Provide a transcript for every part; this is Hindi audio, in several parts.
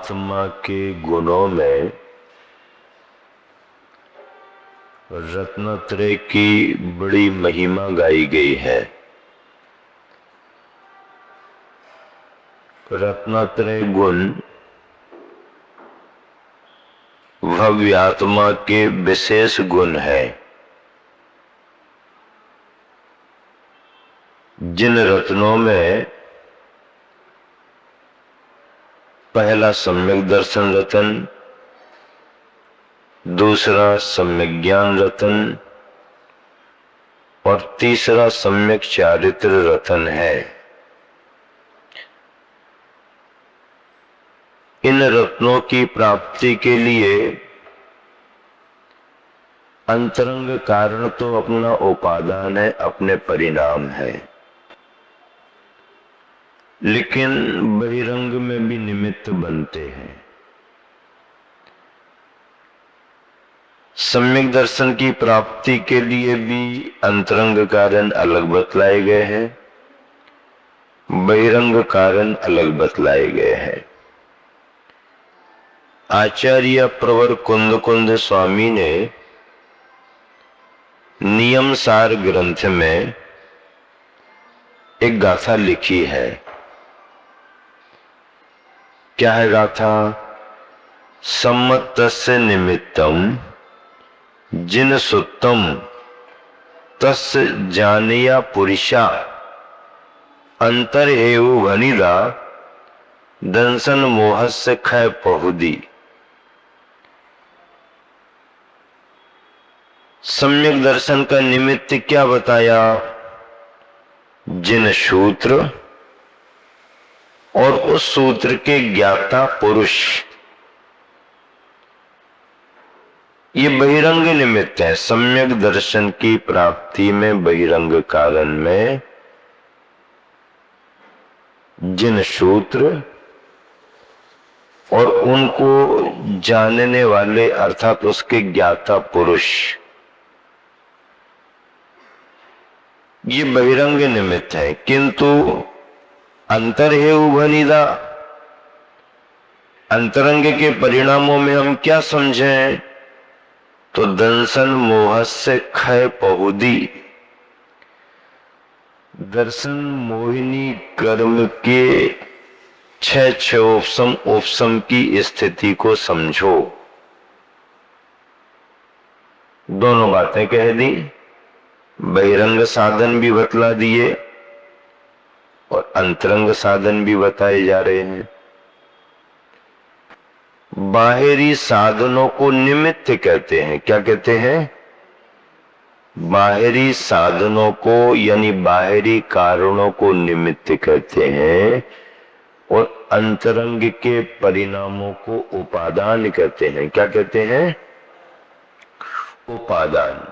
आत्मा के गुणों में रत्नत्रय की बड़ी महिमा गाई गई है। रत्नत्रय गुण भव्य आत्मा के विशेष गुण है। जिन रत्नों में पहला सम्यक दर्शन रतन, दूसरा सम्यक ज्ञान रतन और तीसरा सम्यक चारित्र रतन है। इन रत्नों की प्राप्ति के लिए अंतरंग कारण तो अपना उपादान है, अपने परिणाम है, लेकिन बहिरंग में भी निमित्त बनते हैं। सम्यक दर्शन की प्राप्ति के लिए भी अंतरंग कारण अलग बतलाए गए हैं, बहिरंग कारण अलग बतलाए गए हैं। आचार्य प्रवर कुंद कुंद स्वामी ने नियम सार ग्रंथ में एक गाथा लिखी है। क्या है गाथा? सम्मतस्य निमित्तम जिन सुत्तम तस्य जानिया पुरुषा अंतर एव वनिदा दंसन मोहस्य खय पहुदी। सम्यक दर्शन का निमित्त क्या बताया? जिन सूत्र और उस सूत्र के ज्ञाता पुरुष, ये बहिरंग निमित्त है। सम्यक दर्शन की प्राप्ति में बहिरंग कारण में जिन सूत्र और उनको जानने वाले अर्थात उसके ज्ञाता पुरुष, ये बहिरंग निमित्त है। किंतु अंतर है उभनिदा, अंतरंग के परिणामों में हम क्या समझें? तो दंसन मोहस्य खय पहुदी, दर्शन मोहिनी कर्म के छह उपसम की स्थिति को समझो। दोनों बातें कह दी, बहिरंग साधन भी बतला दिए और अंतरंग साधन भी बताए जा रहे हैं। बाहरी साधनों को निमित्त कहते हैं। क्या कहते हैं? बाहरी साधनों को यानी बाहरी कारणों को निमित्त कहते हैं और अंतरंग के परिणामों को उपादान कहते हैं। क्या कहते हैं? उपादान।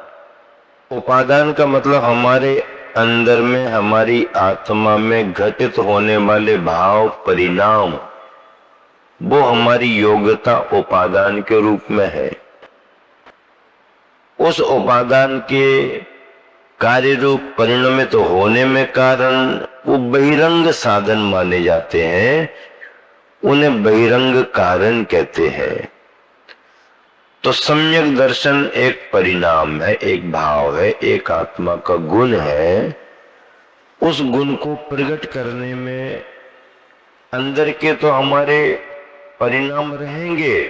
उपादान का मतलब हमारे अंदर में, हमारी आत्मा में घटित होने वाले भाव परिणाम, वो हमारी योग्यता उपादान के रूप में है। उस उपादान के कार्य रूप परिणमित होने में कारण वो बहिरंग साधन माने जाते हैं, उन्हें बहिरंग कारण कहते हैं। तो सम्यक दर्शन एक परिणाम है, एक भाव है, एक आत्मा का गुण है। उस गुण को प्रकट करने में अंदर के तो हमारे परिणाम रहेंगे।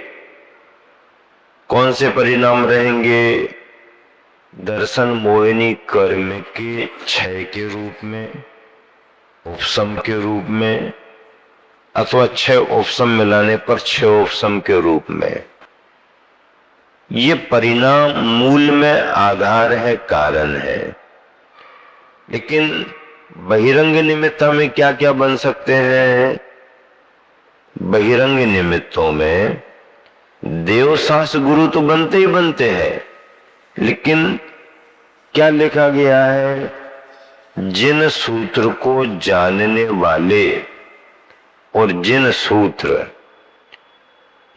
कौन से परिणाम रहेंगे? दर्शन मोहिनी कर्म के क्षय के रूप में, उपसम के रूप में, अथवा छह उपसम मिलाने पर छह उपसम के रूप में। ये परिणाम मूल में आधार है, कारण है। लेकिन बहिरंग निमित्त में क्या क्या बन सकते हैं? बहिरंग निमित्तों में देव शास्त्र गुरु तो बनते ही बनते हैं, लेकिन क्या लिखा गया है? जिन सूत्र को जानने वाले और जिन सूत्र,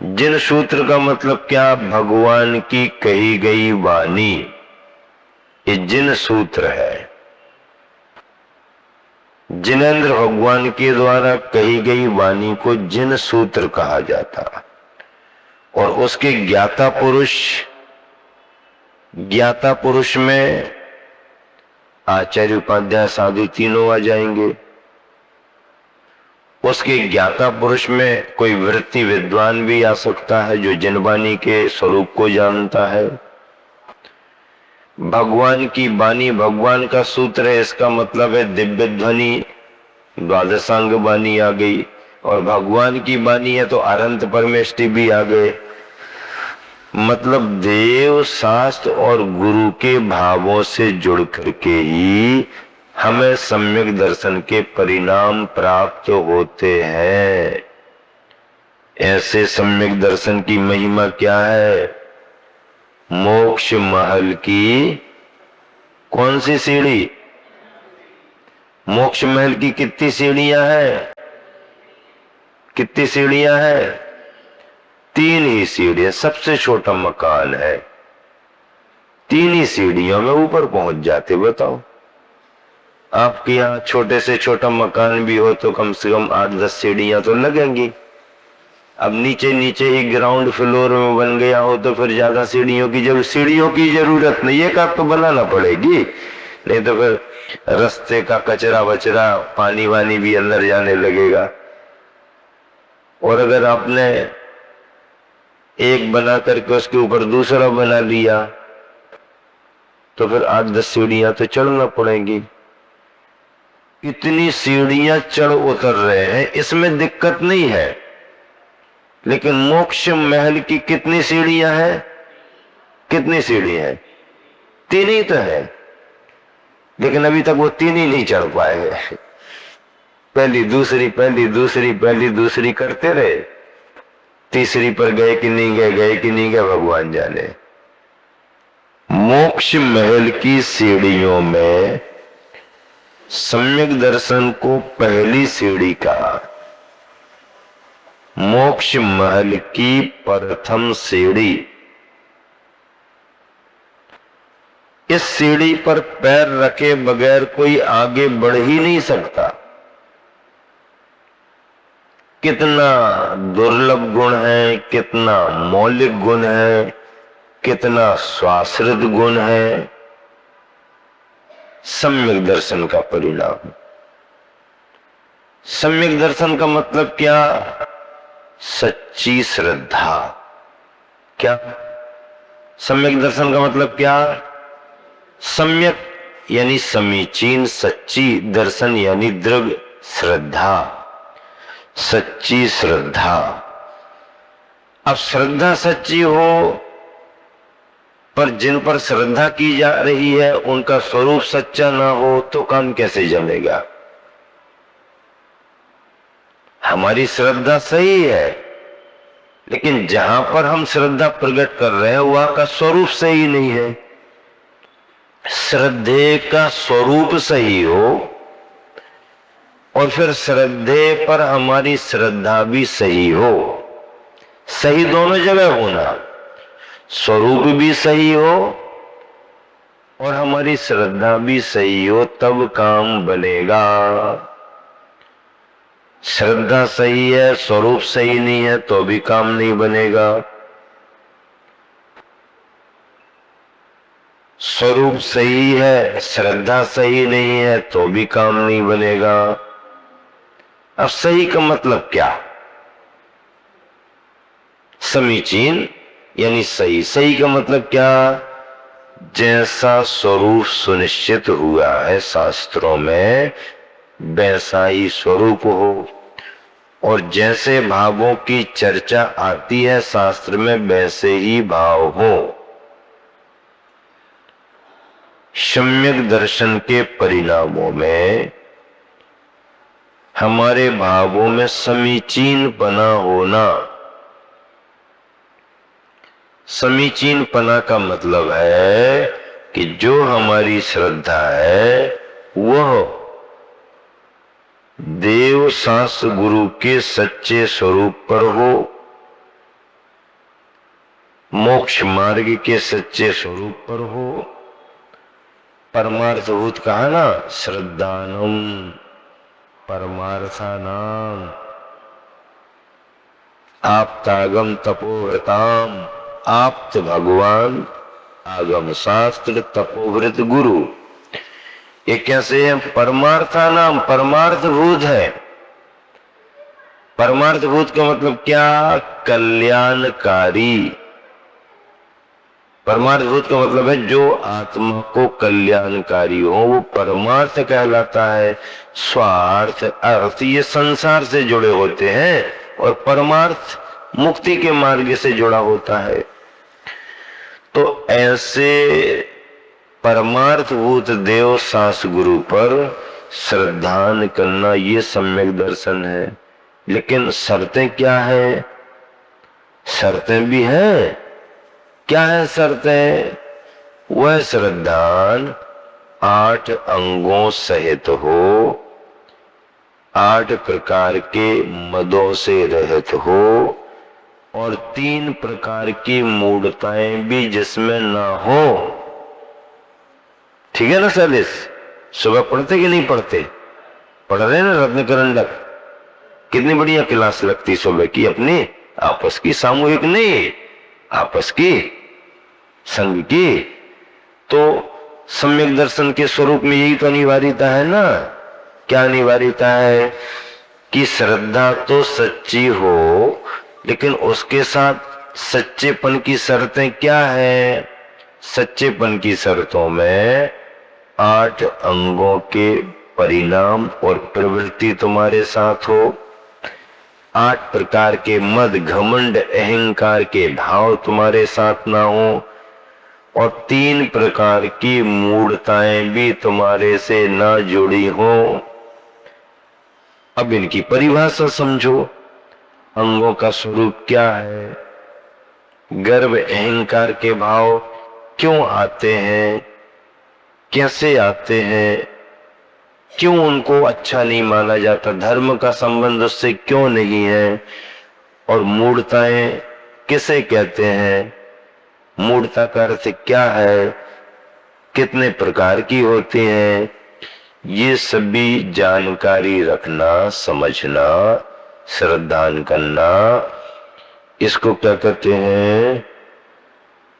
जिन सूत्र का मतलब क्या? भगवान की कही गई वाणी, ये जिन सूत्र है। जिनेंद्र भगवान के द्वारा कही गई वाणी को जिन सूत्र कहा जाता, और उसके ज्ञाता पुरुष में आचार्य उपाध्याय साधु तीनों आ जाएंगे। उसके ज्ञाता पुरुष में कोई वृत्ति विद्वान भी आ सकता है जो जिनवाणी के स्वरूप को जानता है। भगवान की वाणी भगवान का सूत्र है, इसका मतलब है दिव्य ध्वनि, द्वादशांग वाणी आ गई। और भगवान की वाणी है तो अनंत परमेष्टि भी आ गए। मतलब देव शास्त्र और गुरु के भावों से जुड़ करके ही हमें सम्यक दर्शन के परिणाम प्राप्त होते हैं। ऐसे सम्यक दर्शन की महिमा क्या है? मोक्ष महल की कौन सी सीढ़ी? मोक्ष महल की कितनी सीढ़ियां हैं? कितनी सीढ़ियां हैं? 3 ही सीढ़ियां। सबसे छोटा मकान है, 3 ही सीढ़ियों में ऊपर पहुंच जाते। बताओ, आपके यहाँ छोटे से छोटा मकान भी हो तो कम से कम 8-10 सीढ़ियां तो लगेंगी। अब नीचे नीचे ही ग्राउंड फ्लोर में बन गया हो तो फिर ज्यादा सीढ़ियों की जरूरत नहीं है, एक तो बनाना पड़ेगी, नहीं तो फिर रास्ते का कचरा वचरा पानी वानी भी अंदर जाने लगेगा। और अगर आपने एक बना करके उसके ऊपर दूसरा बना लिया तो फिर 8-10 सीढ़ियां तो चढ़ना पड़ेंगी। इतनी सीढ़ियां चढ़ उतर रहे हैं, इसमें दिक्कत नहीं है। लेकिन मोक्ष महल की कितनी सीढ़ियां हैं? कितनी सीढ़ियां हैं? 3 ही तो है, लेकिन अभी तक वो 3 ही नहीं चढ़ पाए हैं। पहली दूसरी पहली दूसरी पहली दूसरी करते रहे, तीसरी पर गए कि नहीं गए भगवान जाने। मोक्ष महल की सीढ़ियों में सम्यक दर्शन को पहली सीढ़ी कहा। मोक्ष महल की प्रथम सीढ़ी। इस सीढ़ी पर पैर रखे बगैर कोई आगे बढ़ ही नहीं सकता। कितना दुर्लभ गुण है, कितना मौलिक गुण है, कितना स्वाश्रित गुण है सम्यक दर्शन का परिणाम। सम्यक दर्शन का मतलब क्या? सच्ची श्रद्धा। क्या सम्यक दर्शन का मतलब क्या? सम्यक यानी समीचीन, सच्ची, दर्शन यानी दृढ़ श्रद्धा, सच्ची श्रद्धा। अब श्रद्धा सच्ची हो पर जिन पर श्रद्धा की जा रही है उनका स्वरूप सच्चा ना हो तो काम कैसे जमेगा? हमारी श्रद्धा सही है, लेकिन जहां पर हम श्रद्धा प्रकट कर रहे हैं वहां का स्वरूप सही नहीं है। श्रद्धे का स्वरूप सही हो और फिर श्रद्धे पर हमारी श्रद्धा भी सही हो। सही दोनों जगह होना, स्वरूप भी सही हो और हमारी श्रद्धा भी सही हो, तब काम बनेगा। श्रद्धा सही है, स्वरूप सही नहीं है तो भी काम नहीं बनेगा। स्वरूप सही है, श्रद्धा सही नहीं है तो भी काम नहीं बनेगा। अब सही का मतलब क्या? समीचीन यानी सही। सही का मतलब क्या? जैसा स्वरूप सुनिश्चित हुआ है शास्त्रों में वैसा ही स्वरूप हो, और जैसे भावों की चर्चा आती है शास्त्र में वैसे ही भाव हो। सम्यक दर्शन के परिणामों में हमारे भावों में समीचीन पना होना। समीचीन पना का मतलब है कि जो हमारी श्रद्धा है वह देव शास्त्र गुरु के सच्चे स्वरूप पर हो, मोक्ष मार्ग के सच्चे स्वरूप पर हो। परमार्थभूत कहा ना, श्रद्धानम परमार्थानाम आप्तागम तपोव्रताम। आप्त भगवान, आगम शास्त्र, तपोव्रत गुरु। ये कैसे है? परमार्थानाम, परमार्थभूत है। परमार्थभूत का मतलब क्या? कल्याणकारी। परमार्थभूत का मतलब है जो आत्मा को कल्याणकारी हो, वो परमार्थ कहलाता है। स्वार्थ, अर्थ ये संसार से जुड़े होते हैं और परमार्थ मुक्ति के मार्ग से जुड़ा होता है। तो ऐसे परमार्थभूत देव सास गुरु पर श्रद्धान करना ये सम्यक दर्शन है। लेकिन शर्तें क्या है? शर्तें भी हैं। क्या है शर्तें? वह श्रद्धान 8 अंगों सहित हो, 8 प्रकार के मदों से रहित हो और 3 प्रकार की मूढ़ताएं भी जिसमें ना हो। ठीक है ना सलिस? सुबह पढ़ते कि नहीं पढ़ते? पढ़ रहे ना रत्नकरंडक? कितनी बढ़िया क्लास लगती सुबह की अपनी, आपस की, सामूहिक नहीं, आपस की, संघ की। तो सम्यक दर्शन के स्वरूप में यही तो अनिवार्यता है ना। क्या अनिवार्यता है? कि श्रद्धा तो सच्ची हो, लेकिन उसके साथ सच्चेपन की शर्तें क्या है? सच्चेपन की शर्तों में 8 अंगों के परिणाम और प्रवृत्ति तुम्हारे साथ हो, 8 प्रकार के मद, घमंड, अहंकार के भाव तुम्हारे साथ ना हो और 3 प्रकार की मूढ़ताएं भी तुम्हारे से ना जुड़ी हो। अब इनकी परिभाषा समझो। अंगों का स्वरूप क्या है? गर्व, अहंकार के भाव क्यों आते हैं? कैसे आते हैं? क्यों उनको अच्छा नहीं माना जाता? धर्म का संबंध उससे क्यों नहीं है? और मूढ़ताएं किसे कहते हैं? मूढ़ता का अर्थ क्या है? कितने प्रकार की होती हैं? ये सभी जानकारी रखना, समझना, श्रद्धान करना, इसको क्या कहते हैं?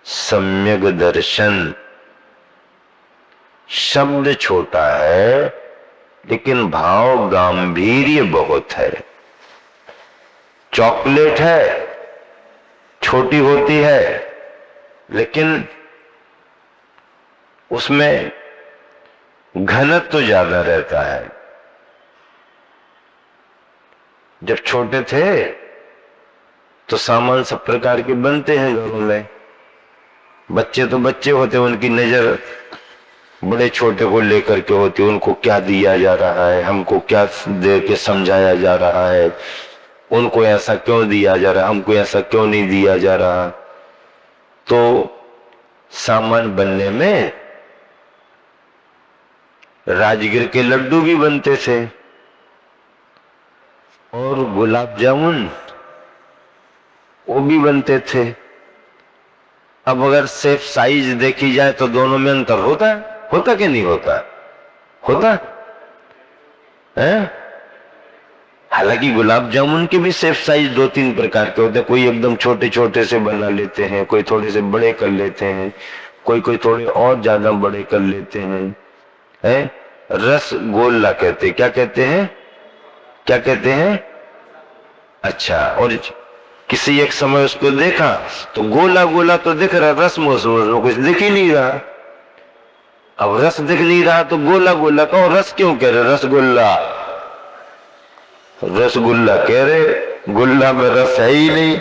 सम्यक दर्शन। शब्द छोटा है लेकिन भाव गांभीर्य बहुत है। चॉकलेट है, छोटी होती है, लेकिन उसमें घनत्व तो ज्यादा रहता है। जब छोटे थे तो सामान सब प्रकार के बनते हैं घरों में। बच्चे तो बच्चे होते हैं, उनकी नजर बड़े छोटे को लेकर के होती है। उनको क्या दिया जा रहा है, हमको क्या दे के समझाया जा रहा है, उनको ऐसा क्यों दिया जा रहा है, हमको ऐसा क्यों नहीं दिया जा रहा। तो सामान बनने में राजगिर के लड्डू भी बनते थे और गुलाब जामुन वो भी बनते थे। अब अगर सिर्फ साइज देखी जाए तो दोनों में अंतर होता है? होता कि नहीं होता? होता है। हालांकि गुलाब जामुन के भी सिर्फ साइज 2-3 प्रकार के होते हैं। कोई एकदम छोटे छोटे से बना लेते हैं, कोई थोड़े से बड़े कर लेते हैं, कोई थोड़े और ज्यादा बड़े कर लेते हैं। रसगोल्ला कहते हैं। क्या कहते हैं? क्या कहते हैं? अच्छा, और किसी एक समय उसको देखा तो गोला गोला तो दिख रहा, रस में कुछ दिख ही नहीं रहा। अब रस दिख नहीं रहा तो गोला गोला का, और रस क्यों कह रहे? रसगुल्ला, रसगुल्ला कह रहे, गुल्ला में रस है ही नहीं,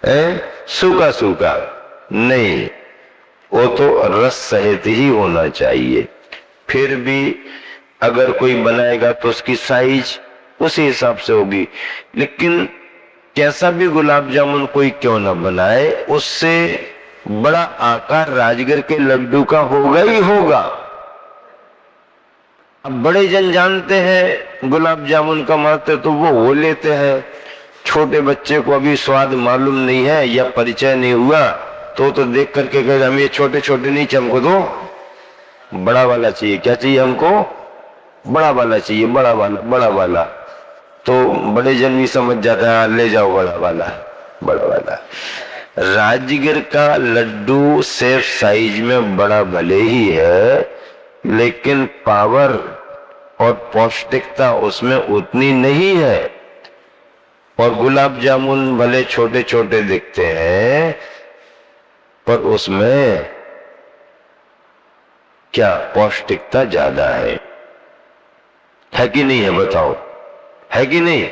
है सूखा सूखा नहीं, वो तो रस सहित ही होना चाहिए। फिर भी अगर कोई बनाएगा तो उसकी साइज उसी हिसाब से होगी। लेकिन कैसा भी गुलाब जामुन कोई क्यों ना बनाए, उससे बड़ा आकार राजगिर के लड्डू का होगा ही होगा। अब बड़े जन जानते हैं गुलाब जामुन का महत्व तो वो लेते हैं। छोटे बच्चे को अभी स्वाद मालूम नहीं है या परिचय नहीं हुआ तो देख करके कहेगा हम ये छोटे छोटे नहीं चाहिए, हमको तो बड़ा वाला चाहिए। क्या चाहिए हमको? बड़ा वाला चाहिए, बड़ा वाला, बड़ा वाला। तो बड़े जन भी समझ जाता है, ले जाओ बड़ा वाला, बड़ा वाला। राजगिर का लड्डू सेफ साइज में बड़ा भले ही है, लेकिन पावर और पौष्टिकता उसमें उतनी नहीं है। और गुलाब जामुन भले छोटे छोटे दिखते हैं, पर उसमें क्या पौष्टिकता ज्यादा है कि नहीं है? बताओ, है कि नहीं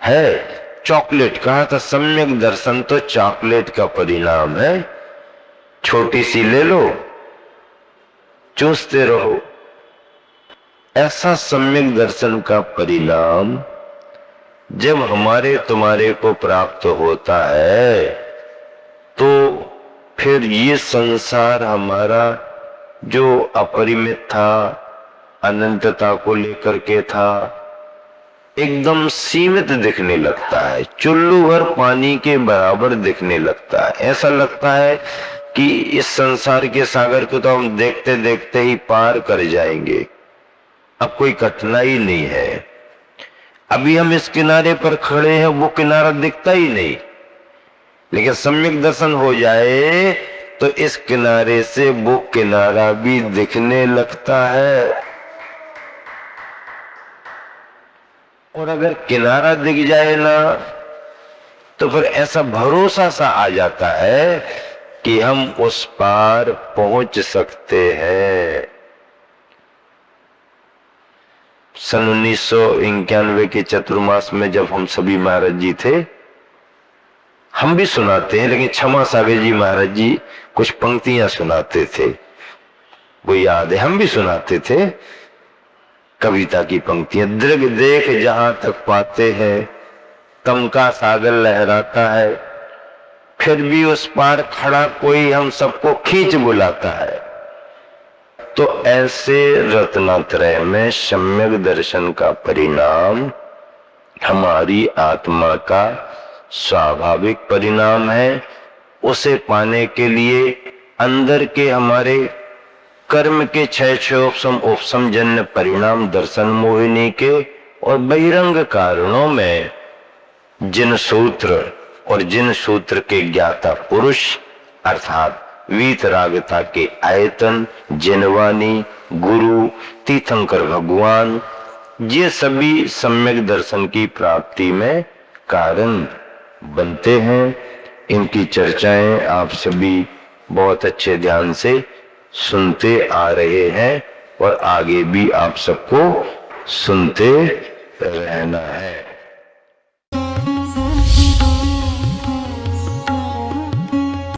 है? चॉकलेट कहा था, सम्यक दर्शन तो चॉकलेट का परिणाम है। छोटी सी ले लो, चूसते रहो। ऐसा सम्यक दर्शन का परिणाम जब हमारे तुम्हारे को प्राप्त होता है, तो फिर ये संसार हमारा जो अपरिमित था, अनंतता को लेकर के था, एकदम सीमित दिखने लगता है, चुल्लू भर पानी के बराबर दिखने लगता है। ऐसा लगता है कि इस संसार के सागर को तो हम देखते देखते ही पार कर जाएंगे, अब कोई कठिनाई नहीं है। अभी हम इस किनारे पर खड़े हैं, वो किनारा दिखता ही नहीं, लेकिन सम्यक दर्शन हो जाए तो इस किनारे से वो किनारा भी दिखने लगता है। और अगर किनारा दिख जाए ना, तो फिर ऐसा भरोसा सा आ जाता है कि हम उस पार पहुंच सकते हैं। सन 1991 के चतुर्मास में जब हम सभी महाराज जी थे, हम भी सुनाते हैं, लेकिन क्षमा सागर जी महाराज जी कुछ पंक्तियां सुनाते थे, वो याद है, हम भी सुनाते थे कविता की पंक्तियां। दृग देख जहां तक पाते हैं, तम का सागर लहराता है, फिर भी उस पार खड़ा कोई हम सबको खींच बुलाता है। तो ऐसे रत्नात्रय में सम्यक दर्शन का परिणाम हमारी आत्मा का स्वाभाविक परिणाम है। उसे पाने के लिए अंदर के हमारे कर्म के छह उपसम जन्य परिणाम दर्शन मोहिनी के और बहिरंग कारणों में जिन सूत्र और जिन सूत्र के ज्ञाता पुरुष अर्थात वीतरागता के आयतन, जिनवानी, गुरु, तीर्थंकर भगवान, ये सभी सम्यक दर्शन की प्राप्ति में कारण बनते हैं। इनकी चर्चाएं आप सभी बहुत अच्छे ध्यान से सुनते आ रहे हैं और आगे भी आप सबको सुनते रहना है।